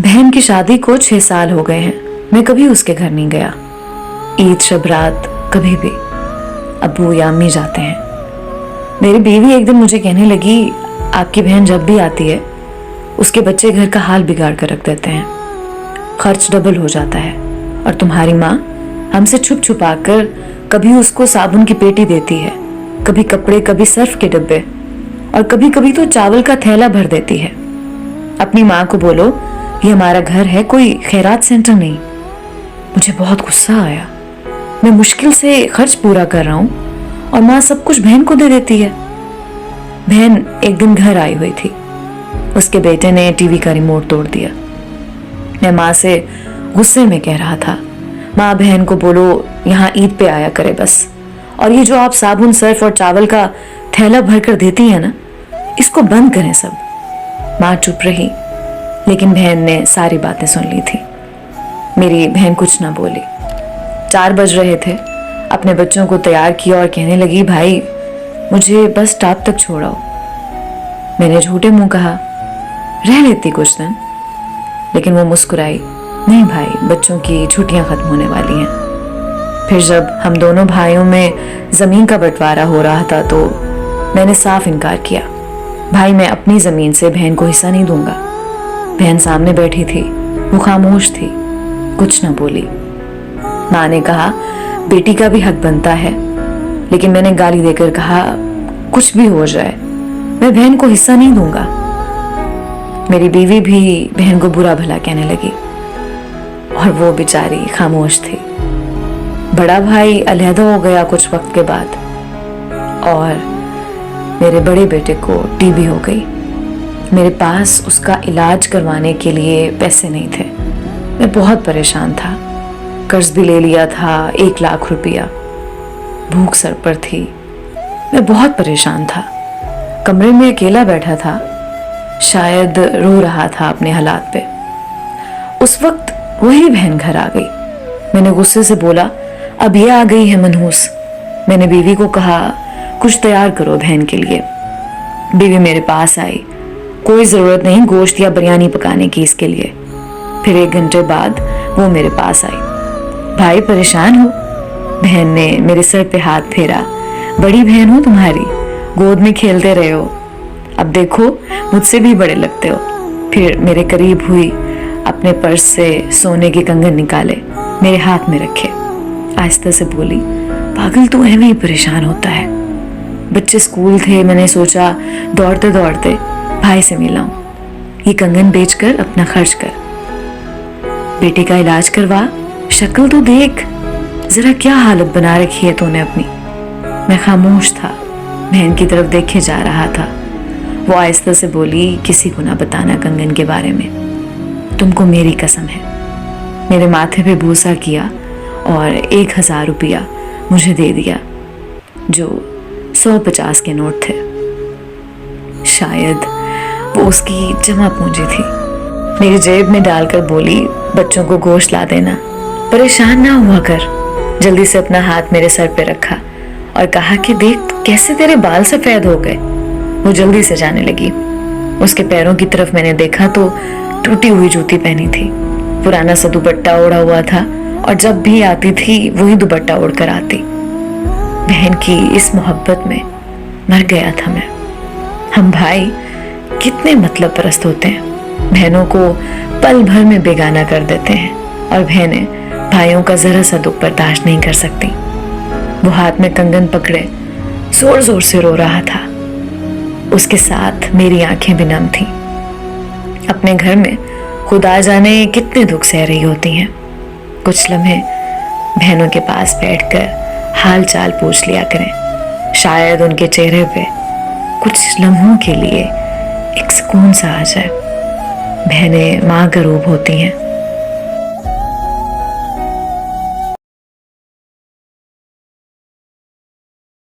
बहन की शादी को 6 साल हो गए हैं। मैं कभी उसके घर नहीं गया। ईद शब रात कभी भी अब्बू या अम्मी जाते हैं। मेरी बीवी एक दिन मुझे कहने लगी, आपकी बहन जब भी आती है उसके बच्चे घर का हाल बिगाड़ कर रख देते हैं, खर्च डबल हो जाता है। और तुम्हारी माँ हमसे छुप छुपा कर कभी उसको साबुन की पेटी देती है, कभी कपड़े, कभी सर्फ के डब्बे, और कभी कभी तो चावल का थैला भर देती है। अपनी माँ को बोलो ये हमारा घर है, कोई खैरात सेंटर नहीं। मुझे बहुत गुस्सा आया। मैं मुश्किल से खर्च पूरा कर रहा हूँ और माँ सब कुछ बहन को दे देती है। बहन एक दिन घर आई हुई थी। उसके बेटे ने टीवी का रिमोट तोड़ दिया। मैं माँ से गुस्से में कह रहा था, माँ बहन को बोलो यहाँ ईद पे आया करे बस, और ये जो आप साबुन, सर्फ और चावल का थैला भर कर देती है ना, इसको बंद करें सब। माँ चुप रही, लेकिन बहन ने सारी बातें सुन ली थी। मेरी बहन कुछ ना बोली। 4 बज रहे थे। अपने बच्चों को तैयार किया और कहने लगी, भाई मुझे बस स्टॉप तक छोड़ाओ। मैंने झूठे मुंह कहा, रह लेती कुछ दिन, लेकिन वो मुस्कुराई, नहीं भाई, बच्चों की छुट्टियां खत्म होने वाली हैं। फिर जब हम दोनों भाइयों में जमीन का बंटवारा हो रहा था तो मैंने साफ इनकार किया, भाई मैं अपनी जमीन से बहन को हिस्सा नहीं दूंगा। बहन सामने बैठी थी, वो खामोश थी, कुछ ना बोली। माँ ने कहा, बेटी का भी हक बनता है, लेकिन मैंने गाली देकर कहा, कुछ भी हो जाए मैं बहन को हिस्सा नहीं दूंगा। मेरी बीवी भी बहन को बुरा भला कहने लगी और वो बेचारी खामोश थी। बड़ा भाई अलहदा हो गया कुछ वक्त के बाद और मेरे बड़े बेटे को टीबी हो गई। मेरे पास उसका इलाज करवाने के लिए पैसे नहीं थे। मैं बहुत परेशान था। कर्ज भी ले लिया था, 1 लाख रुपया। भूख सर पर थी। मैं बहुत परेशान था। कमरे में अकेला बैठा था, शायद रो रहा था अपने हालात पे। उस वक्त वही बहन घर आ गई। मैंने गुस्से से बोला, अब ये आ गई है मनहूस। मैंने बीवी को कहा, कुछ तैयार करो बहन के लिए। बीवी मेरे पास आई, कोई जरूरत नहीं गोश्त या बिरयानी पकाने की इसके लिए। फिर 1 घंटे बाद वो मेरे पास आई, भाई परेशान हो? बहन ने मेरे सर पे हाथ फेरा, बड़ी बहन हो तुम्हारी, गोद में खेलते रहे हो, अब देखो मुझसे भी बड़े लगते हो। फिर मेरे करीब हुई, अपने पर्स से सोने के कंगन निकाले, मेरे हाथ में रखे, आहिस्ता से बोली, पागल तू ऐਵੇਂ ही परेशान होता है। बच्चे स्कूल थे, मैंने सोचा दौड़ते दौड़ते भाई से मिलाऊं, ये कंगन बेचकर अपना खर्च कर, बेटे का इलाज करवा, शक्ल तो देख जरा क्या हालत बना रखी है तूने अपनी। मैं खामोश था, बहन की तरफ देखे जा रहा था। वो आहिस्ता से बोली, किसी को ना बताना कंगन के बारे में, तुमको मेरी कसम है। मेरे माथे पे बूसा किया और 1000 रुपया मुझे दे दिया, जो 150 के नोट थे। शायद वो उसकी जमा पूंजी थी। मेरी जेब में डालकर बोली, बच्चों को गोश्त ला देना, परेशान ना हुआ कर। जल्दी से अपना हाथ मेरे सर पे रखा और कहा कि देख कैसे तेरे बाल सफेद हो गए। वो जल्दी से जाने लगी। उसके पैरों की तरफ मैंने देखा तो टूटी हुई जूती पहनी थी, पुराना सा दुपट्टा ओढ़ा हुआ था और जब भी आती थी वही दुपट्टा ओढ़ कर आती। बहन की इस मोहब्बत में मर गया था मैं। हम भाई कितने मतलब परस्त होते हैं, बहनों को पल भर में बेगाना कर देते हैं और बहनें भाइयों का जरा सा दुख बर्दाश्त नहीं कर सकती। वो हाथ में कंगन पकड़े जोर जोर से रो रहा था। उसके साथ मेरी आंखें भी नम थीं। अपने घर में खुदा जाने कितने दुख सह रही होती हैं। कुछ लम्हे बहनों के पास बैठकर हाल चाल पूछ लिया करें, शायद उनके चेहरे पे कुछ लम्हों के लिए एक सुकून सा आ जाए। बहनें माँ का रूप होती हैं।